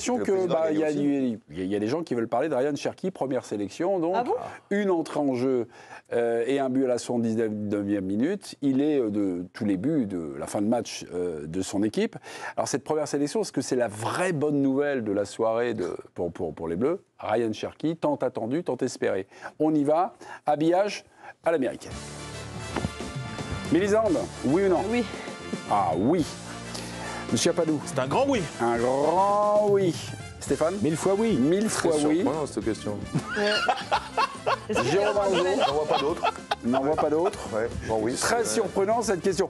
il y a des gens qui veulent parler de Ryan Cherki, première sélection, donc une entrée en jeu et un but à la 79e minute. Il est de tous les buts de la fin de match de son équipe. Alors cette première sélection, est-ce que c'est la vraie bonne nouvelle de la soirée pour les Bleus? Ryan Cherki, tant attendu, tant espéré. On y va, habillage à l'américaine. Mélisande, oui ou non? Oui. Ah oui. Monsieur Apadou. C'est un grand oui. Un grand oui. Stéphane? 1000 fois oui. 1000 fois oui. Non, cette question. Jérôme Arnaud. J'en vois pas d'autres. N'en voit pas d'autres. Ouais, bon, oui. Très surprenant cette question.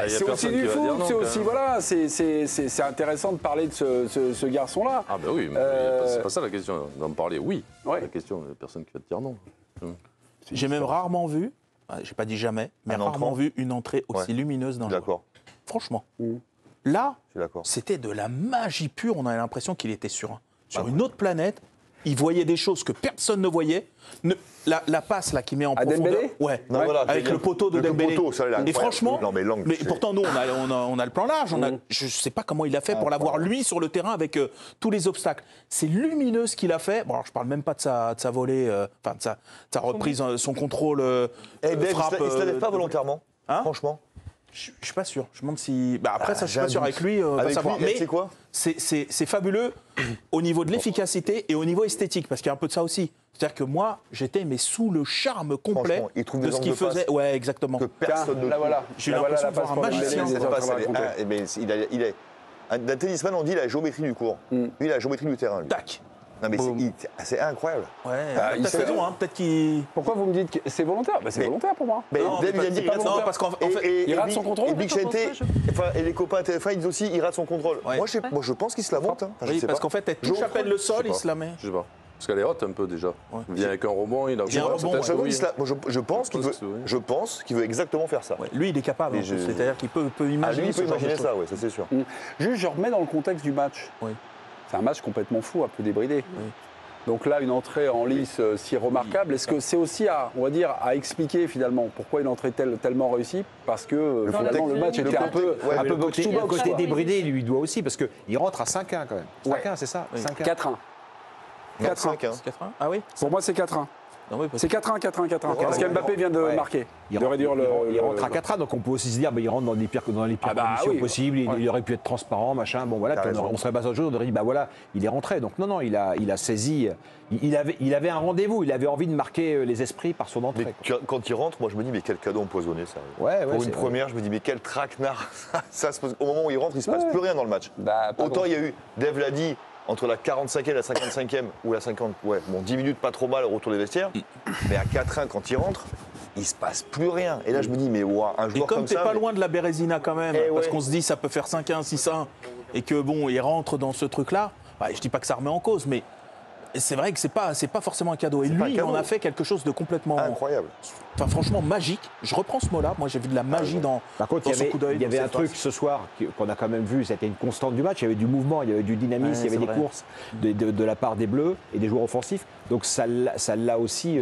C'est aussi du foot, c'est aussi voilà, c'est intéressant de parler de ce garçon-là. Ah ben oui, mais c'est pas ça la question. D'en parler, oui. Ouais. La question, il n'y a personne qui va te dire non. J'ai même rarement vu, j'ai pas dit jamais, mais rarement vu une entrée aussi lumineuse d'un joueur. D'accord. Franchement. Là, Je suis d'accord. c'était de la magie pure. On avait l'impression qu'il était sur une autre planète. Il voyait des choses que personne ne voyait. La passe là qui met en profondeur, Dembélé Non, voilà, avec le poteau de Dembélé. Et franchement, non, mais pourtant nous on a le plan large. Je ne sais pas comment il a fait pour l'avoir lui sur le terrain avec tous les obstacles. C'est lumineux ce qu'il a fait. Bon, alors, je parle même pas de sa volée, enfin de sa reprise, son contrôle. Frappe. Il se la lève pas volontairement. Hein Franchement. Je suis pas sûr. Je me demande si. Après, ça, je suis pas sûr. Avec lui, on va Avec savoir. lui, Mais c'est quoi c'est fabuleux au niveau de l'efficacité et au niveau esthétique, parce qu'il y a un peu de ça aussi. C'est-à-dire que moi, j'étais sous le charme complet de ce qu'il faisait. Ouais, exactement. Que personne ne. Là voilà. J'ai l'impression de voir un magicien. D'un tennisman, on dit la géométrie du cours. Lui, il a la géométrie du terrain. Lui. Tac. Non, mais c'est incroyable. Ouais, peut-être raison, hein. Peut-être qu'il. Pourquoi vous me dites que c'est volontaire? C'est volontaire pour moi. Mais Non, Dave vient de dire, il rate son contrôle. parce qu'en fait, il rate son contrôle. Et Big Chente, et les copains TF1, ils disent aussi, il rate son contrôle. Ouais. Moi, je pense qu'il se la monte. Oui, parce qu'en fait, elle touche à peine le sol, il se la met. Je sais pas. Parce qu'elle est haute un peu déjà. Il vient avec un rebond, il a un rebond, je pense qu'il veut exactement faire ça. Ouais, lui, il est capable. C'est-à-dire qu'il peut imaginer. Lui, il peut imaginer ça, oui, ça c'est sûr. Juste, je remets dans le contexte du match. Oui. C'est un match complètement fou, un peu débridé. Oui. Donc là, une entrée en lice si remarquable, est-ce que c'est aussi à expliquer finalement pourquoi une entrée tellement réussie? Parce que finalement le match était un peu box-to-box. Le côté débridé, il lui doit aussi, parce qu'il rentre à 5-1 quand même. 5-1, c'est ça? 4-1. 4-5. Ah oui? Pour moi, c'est 4-1. C'est 4-1, 4-1, 4-1. Parce qu'Mbappé vient de marquer. Il rentre à 4-1, donc on peut aussi se dire il rentre dans les pires conditions possibles, il aurait pu être transparent, machin. Bon voilà, on serait passé à autre chose, on aurait dit bah voilà, il est rentré. Donc non, il a saisi, il avait un rendez-vous, il avait envie de marquer les esprits par son entrée. Mais quand il rentre, moi je me dis mais quel cadeau empoisonné ça. Pour une première, je me dis mais quel traquenard. Au moment où il rentre, il se passe plus rien dans le match. Autant il y a eu, Dave l'a dit, entre la 45e et la 55e, ou la 50, 10 minutes pas trop mal au retour des vestiaires, mais à 4-1 quand il rentre, il se passe plus rien. Et là je me dis mais un joueur comme ça. Et comme t'es pas loin de la Bérésina quand même, parce qu'on se dit ça peut faire 5-1, 6-1, et que bon, il rentre dans ce truc-là, je dis pas que ça remet en cause, mais c'est vrai que c'est pas forcément un cadeau. Et lui, il en a fait quelque chose de complètement incroyable. Enfin, franchement, magique. Je reprends ce mot-là. Moi, j'ai vu de la magie dans ce coup d'œil. Il y avait un truc ce soir qu'on a quand même vu, c'était une constante du match. Il y avait du mouvement, il y avait du dynamisme, il y avait des courses de la part des Bleus et des joueurs offensifs. Donc ça l'a aussi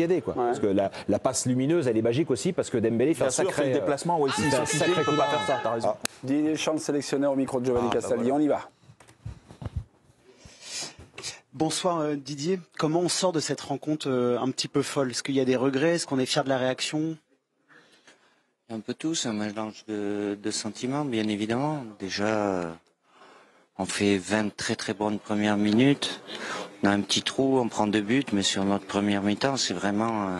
aidé. Quoi. Parce que la passe lumineuse, elle est magique aussi, parce que Dembélé fait un sacré déplacement. Il ne peut pas faire ça, t'as raison. Didier Deschamps, sélectionneur au micro de Giovanni Castaldi. On y va. Bonsoir Didier, comment on sort de cette rencontre un petit peu folle? Est-ce qu'il y a des regrets? Est-ce qu'on est fier de la réaction? Un peu tous, un mélange de sentiments, bien évidemment. Déjà, on fait 20 très très bonnes premières minutes. On a un petit trou, on prend 2 buts, mais sur notre première mi-temps, c'est vraiment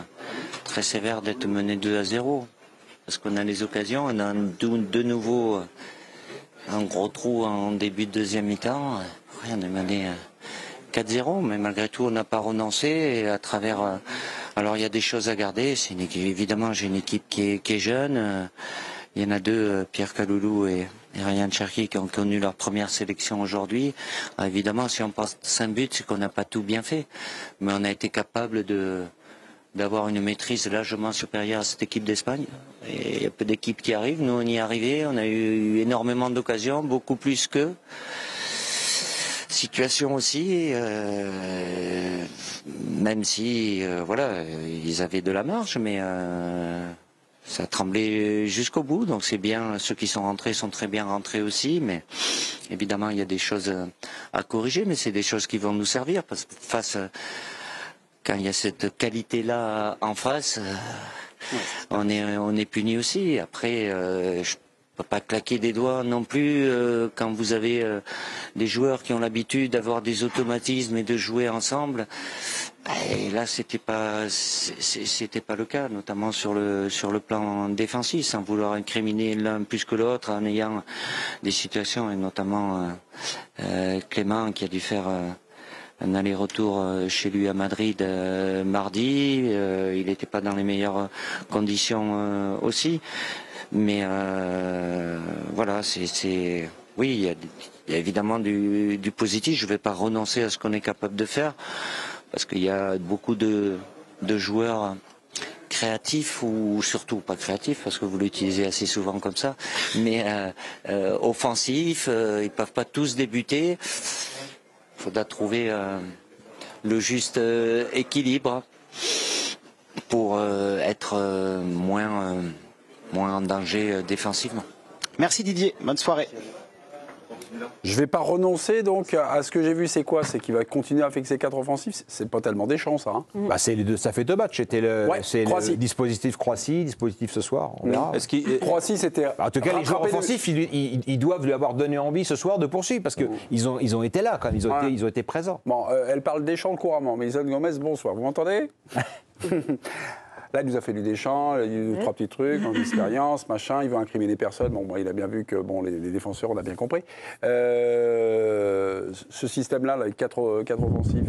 très sévère d'être mené 2-0. Parce qu'on a les occasions, on a de nouveau un gros trou en début de deuxième mi-temps. On est mené 4-0, mais malgré tout, on n'a pas renoncé. Et à travers, alors il y a des choses à garder. Évidemment, j'ai une équipe qui est jeune. Il y en a 2, Pierre Kaloulou et Ryan Cherki, qui ont connu leur première sélection aujourd'hui. Évidemment, si on passe 5 buts, c'est qu'on n'a pas tout bien fait, mais on a été capable d'avoir une maîtrise largement supérieure à cette équipe d'Espagne. Et il y a peu d'équipes qui arrivent. Nous, on y est arrivés. On a eu énormément d'occasions, beaucoup plus qu'eux. Situation aussi, même si ils avaient de la marge, mais ça tremblait jusqu'au bout. Donc c'est bien, ceux qui sont rentrés sont très bien rentrés aussi, mais évidemment, il y a des choses à corriger, mais c'est des choses qui vont nous servir parce que quand il y a cette qualité-là en face, on est puni aussi. Après, je peux pas claquer des doigts non plus quand vous avez des joueurs qui ont l'habitude d'avoir des automatismes et de jouer ensemble. Et là, c'était pas le cas, notamment sur le plan défensif, sans vouloir incriminer l'un plus que l'autre, en ayant des situations, et notamment Clément qui a dû faire un aller-retour chez lui à Madrid mardi. Il n'était pas dans les meilleures conditions aussi. Mais voilà, oui, il y a évidemment du positif. Je ne vais pas renoncer à ce qu'on est capable de faire, parce qu'il y a beaucoup de joueurs créatifs, ou surtout pas créatifs, parce que vous l'utilisez assez souvent comme ça, mais offensifs. Ils ne peuvent pas tous débuter. Il faudra trouver le juste équilibre pour être moins en danger défensivement. Merci Didier, bonne soirée. Je ne vais pas renoncer donc à ce que j'ai vu, c'est quoi? C'est qu'il va continuer à fixer 4 offensifs. C'est pas tellement des chances, ça. Hein. Bah c'est les deux, ça fait 2 matchs. C'était le dispositif Croatie, dispositif ce soir. On verra. Croatie, c'était. En tout cas, les joueurs offensifs, ils doivent lui avoir donné envie ce soir de poursuivre parce qu'ils ont été là quand même. Ils ont été présents. Bon, elle parle Deschamps couramment. Mais Ison Gomez, bonsoir. Vous m'entendez? Là, il nous a fait du Deschamps, il a dit 3 petits trucs, en expérience, machin, il veut incriminer personne. Bon, il a bien vu que les défenseurs, on a bien compris. Ce système-là, avec 4 offensifs,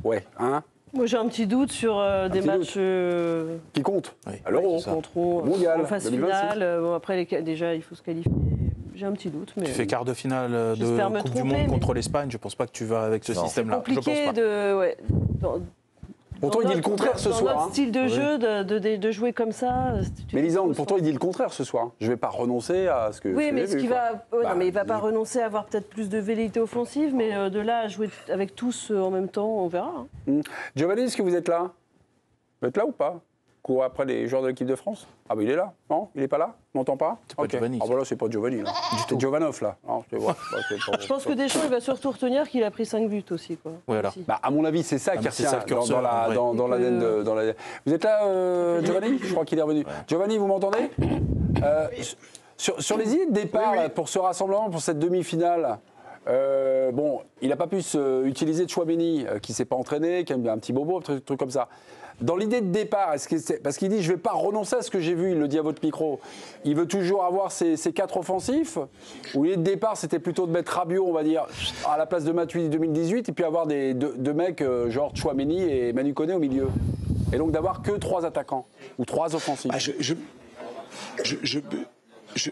ouais, hein? Moi, j'ai un petit doute sur des matchs qui comptent. Oui. À l'Euro, mondial, en phase finale. Bon, après, déjà, il faut se qualifier. J'ai un petit doute. Mais tu fais quart de finale de Coupe du Monde contre l'Espagne, je ne pense pas que tu vas avec ce système-là. C'est compliqué de... Pourtant, il dit le contraire ce soir. Dans notre style de jeu, de jouer comme ça. Mais Lisande, pourtant, il dit le contraire ce soir. Je ne vais pas renoncer à ce que. Oui, mais il ne va pas renoncer à avoir peut-être plus de velléité offensive, mais de là à jouer avec tous en même temps, on verra. Giovanni, est-ce que vous êtes là? Vous êtes là ou pas? Court après les joueurs de l'équipe de France? Ah, bah il est là. Non? Il n'est pas là? On n'entend pas? C'est pas Giovanni. Ah, bah là, c'est pas Giovanni. C'est Giovanov, là. Non, je pense que Deschamps, il va surtout retenir qu'il a pris 5 buts aussi. Quoi. Oui, alors. Bah, à mon avis, c'est ça qui retient dans l'ADN de. Vous êtes là, Giovanni? Je crois qu'il est revenu. Ouais. Giovanni, vous m'entendez? Sur les idées de départ pour ce rassemblement, pour cette demi-finale, bon, il n'a pas pu utiliser Tchouaméni, qui ne s'est pas entraîné, qui a un petit bobo, un truc comme ça. Dans l'idée de départ, parce qu'il dit je ne vais pas renoncer à ce que j'ai vu, il le dit à votre micro, il veut toujours avoir ces 4 offensifs, ou l'idée de départ c'était plutôt de mettre Rabiot, on va dire, à la place de Matuidi 2018, et puis avoir deux mecs genre Tchouaméni et Manu Koné au milieu. Et donc d'avoir que 3 attaquants, ou 3 offensifs.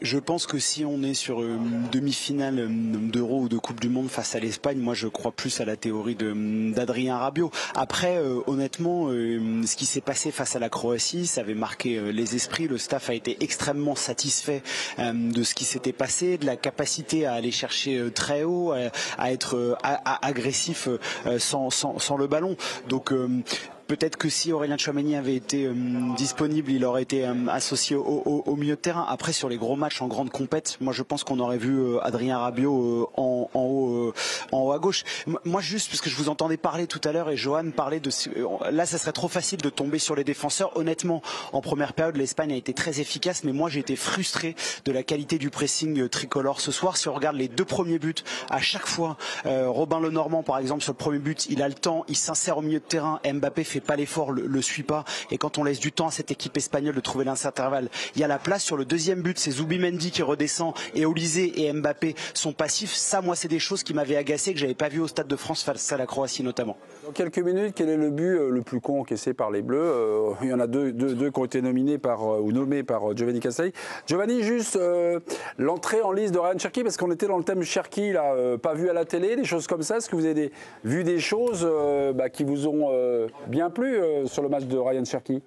Je pense que si on est sur une demi-finale d'Euro ou de Coupe du Monde face à l'Espagne, moi je crois plus à la théorie d'Adrien Rabiot. Après, honnêtement, ce qui s'est passé face à la Croatie, ça avait marqué les esprits. Le staff a été extrêmement satisfait de ce qui s'était passé, de la capacité à aller chercher très haut, à être agressif sans le ballon. Donc peut-être que si Aurélien Tchouaméni avait été disponible, il aurait été associé au milieu de terrain. Après, sur les gros matchs en grande compète, moi je pense qu'on aurait vu Adrien Rabiot en haut à gauche. Moi juste, parce que je vous entendais parler tout à l'heure et Johan parlait de... Là, ça serait trop facile de tomber sur les défenseurs. Honnêtement, en première période, l'Espagne a été très efficace, mais moi j'ai été frustré de la qualité du pressing tricolore ce soir. Si on regarde les 2 premiers buts, à chaque fois, Robin Lenormand par exemple, sur le premier but, il a le temps, il s'insère au milieu de terrain, Mbappé fait pas l'effort, le suit pas, et quand on laisse du temps à cette équipe espagnole de trouver l'intervalle, il y a la place. Sur le deuxième but, c'est Zubimendi qui redescend et Olysée et Mbappé sont passifs. Ça, moi, c'est des choses qui m'avaient agacé, que j'avais pas vu au Stade de France face à la Croatie notamment. Dans quelques minutes, quel est le but le plus con encaissé par les Bleus? Il y en a deux qui ont été nommés par Giovanni Castelli. Giovanni, juste l'entrée en liste de Ryan Cherki, parce qu'on était dans le thème Cherki, là, pas vu à la télé, des choses comme ça. Est-ce que vous avez vu des choses qui vous ont bien plu sur le match de Ryan Cherki?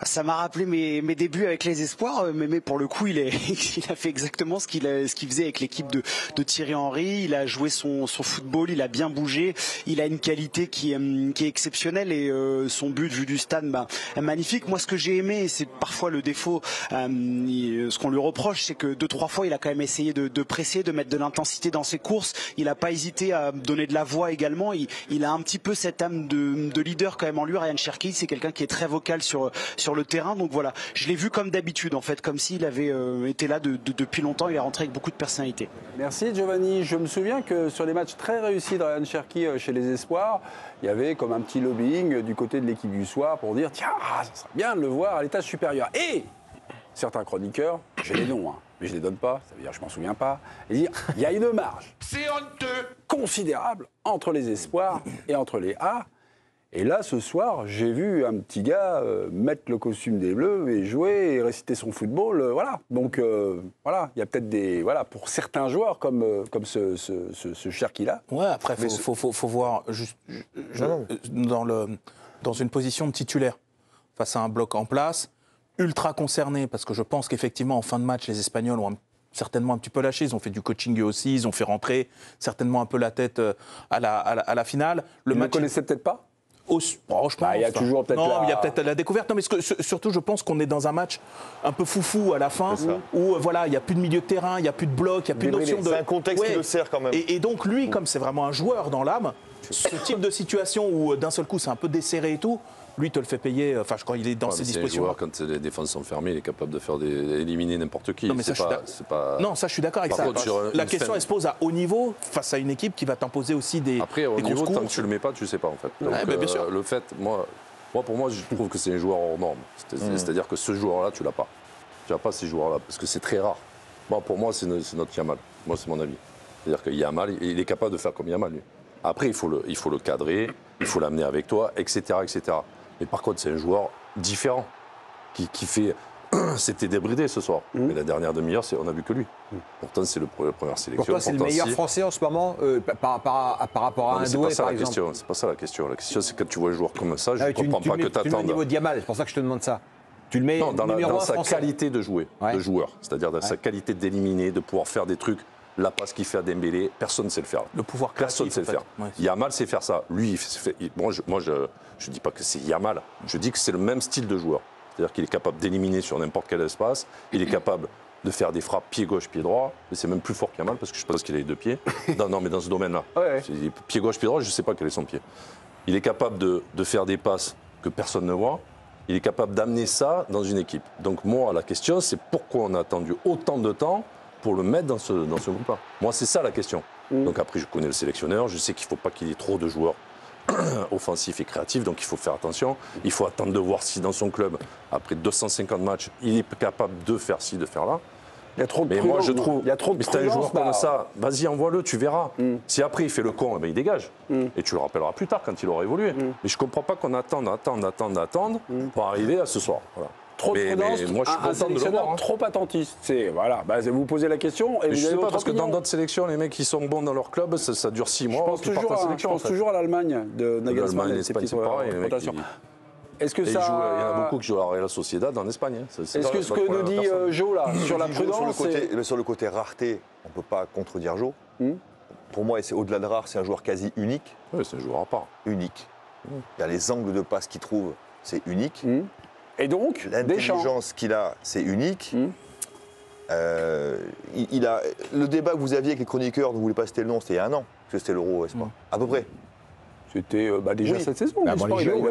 Ça m'a rappelé mes débuts avec les espoirs, mais pour le coup, il a fait exactement ce qu'il faisait avec l'équipe de Thierry Henry. Il a joué son football, il a bien bougé, il a une qualité qui est exceptionnelle et son but vu du stade, magnifique. Moi, ce que j'ai aimé, et c'est parfois le défaut, ce qu'on lui reproche, c'est que 2-3 fois, il a quand même essayé de presser, de mettre de l'intensité dans ses courses. Il n'a pas hésité à donner de la voix également. Il a un petit peu cette âme de leader quand même en lui. Ryan Cherki, c'est quelqu'un qui est très vocal sur le terrain, donc voilà, je l'ai vu comme d'habitude en fait, comme s'il avait été là depuis longtemps. Il est rentré avec beaucoup de personnalité. Merci Giovanni. Je me souviens que sur les matchs très réussis de Ryan Cherki chez les Espoirs, il y avait comme un petit lobbying du côté de l'équipe du soir pour dire tiens, ça serait bien de le voir à l'étage supérieur. Et certains chroniqueurs, j'ai les noms, mais je les donne pas, ça veut dire que je m'en souviens pas, et dire il y a une marge considérable entre les Espoirs et entre les A. Et là, ce soir, j'ai vu un petit gars mettre le costume des Bleus et jouer et réciter son football. Voilà. Donc, voilà, il y a peut-être des... Voilà, pour certains joueurs comme ce Cherki-là. Ouais, après, il faut voir juste dans une position de titulaire, face à un bloc en place, ultra concerné, parce que je pense qu'effectivement, en fin de match, les Espagnols ont certainement un petit peu lâché. Ils ont fait du coaching eux aussi, ils ont fait rentrer certainement un peu la tête à la finale. Ils ne le connaissaient peut-être pas ? Franchement, il y a toujours peut-être il y a peut-être la découverte. Non, mais surtout, je pense qu'on est dans un match un peu foufou à la fin, où voilà, il n'y a plus de milieu de terrain, il n'y a plus de bloc, il n'y a plus de notion de... C'est un contexte qui le sert quand même. Et donc lui, comme c'est vraiment un joueur dans l'âme, ce type de situation où d'un seul coup c'est un peu desserré et tout, lui te le fait payer. Enfin, je crois qu'il est dans ses dispositions. Joueur, quand les défenses sont fermées, il est capable de faire éliminer n'importe qui. Non, mais ça, je suis d'accord avec ça. La question, elle se pose à haut niveau face à une équipe qui va t'imposer aussi des. Après, au niveau, tant que tu le mets pas, tu sais pas en fait. Donc, bien sûr. Le fait, pour moi, je trouve que c'est un joueur hors norme. C'est-à-dire que ce joueur-là, tu l'as pas. Tu n'as pas ces joueurs-là parce que c'est très rare. Bon, pour moi, c'est notre Yamal. Moi, c'est mon avis. C'est-à-dire que Yamal, il est capable de faire comme Yamal, lui. Après, il faut le cadrer, il faut l'amener avec toi, etc., etc. Mais par contre, c'est un joueur différent qui fait. C'était débridé ce soir. Mais la dernière demi-heure, on n'a vu que lui. Pourtant, c'est la première sélection. Pour toi, c'est le meilleur Français en ce moment par rapport à un Doué, par exemple. C'est pas ça la question. La question, c'est quand tu vois un joueur comme ça, je ne comprends pas que tu attendes. Tu le mets au niveau de Yamal, c'est pour ça que je te demande ça. Tu le mets dans sa qualité de jouer, de joueur. C'est-à-dire dans sa qualité d'éliminer, de pouvoir faire des trucs. La passe qu'il fait à Dembélé, personne ne sait le faire. Le pouvoir personne ne sait le faire. Ouais. Yamal sait faire ça. Lui, moi, je ne dis pas que c'est Yamal. Je dis que c'est le même style de joueur. C'est-à-dire qu'il est capable d'éliminer sur n'importe quel espace. Il est capable de faire des frappes pied gauche, pied droit. Mais c'est même plus fort que Yamal parce que je pense qu'il a les deux pieds. Non, mais dans ce domaine-là. Ouais. Pied gauche, pied droit, je ne sais pas quel est son pied. Il est capable de faire des passes que personne ne voit. Il est capable d'amener ça dans une équipe. Donc moi, la question, c'est pourquoi on a attendu autant de temps pour le mettre dans ce groupe-là. Moi, c'est ça la question. Donc après, je connais le sélectionneur, je sais qu'il ne faut pas qu'il y ait trop de joueurs offensifs et créatifs, donc il faut faire attention. Il faut attendre de voir si dans son club, après 250 matchs, il est capable de faire ci, de faire là. Il y a trop de prudence. Moi, je trouve, il y a trop de mais un joueur comme ça, vas-y, envoie-le, tu verras. Si après il fait le con, il dégage. Et tu le rappelleras plus tard quand il aura évolué. Mais je ne comprends pas qu'on attende pour arriver à ce soir. Voilà. Trop de prudence, moi, je suis un sélectionneur trop attentiste. Voilà, vous posez la question et je vous sais pas, parce que dans d'autres sélections, les mecs qui sont bons dans leur club, ça dure 6 mois. Je pense toujours à l'Allemagne de Nagelsmann. L'Espagne, c'est pareil. Est-ce que il y en a beaucoup qui jouent à la Real Sociedad en Espagne. Est-ce que ce que nous dit Jo là sur la prudence, sur le côté rareté, on ne peut pas contredire Jo. Pour moi, c'est au-delà de rare, c'est un joueur quasi unique. Oui, c'est un joueur à part. Unique. Il y a les angles de passe qu'il trouve, c'est unique. Et donc, l'intelligence qu'il a, c'est unique. Il a le débat que vous aviez avec les chroniqueurs, vous ne voulez pas citer le nom, c'était il y a un an, parce que c'était l'Euro, n'est-ce pas ? À peu près. C'était déjà cette saison. Il a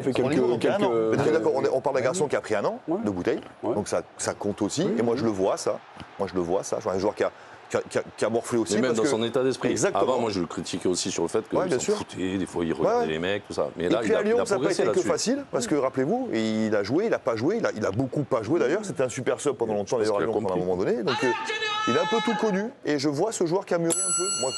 fait quelques... D'accord, on parle d'un garçon qui a pris un an de bouteille, donc ça compte aussi. Et moi, je le vois, ça. Je vois un joueur qui a morflé aussi. Mais même parce dans que... son état d'esprit. Exactement. Avant, moi, je le critiquais aussi sur le fait qu'il s'en foutait, des fois, il regardait les mecs, tout ça. Mais là, et puis à Lyon, ça n'a pas été que là-dessus. facile, parce que rappelez-vous, il a joué, il n'a pas joué, il a beaucoup pas joué d'ailleurs. C'était un super sub pendant longtemps, d'ailleurs, à Lyon, pendant un moment donné. Donc il a un peu tout connu, et je vois ce joueur qui a mûri un peu. Moi,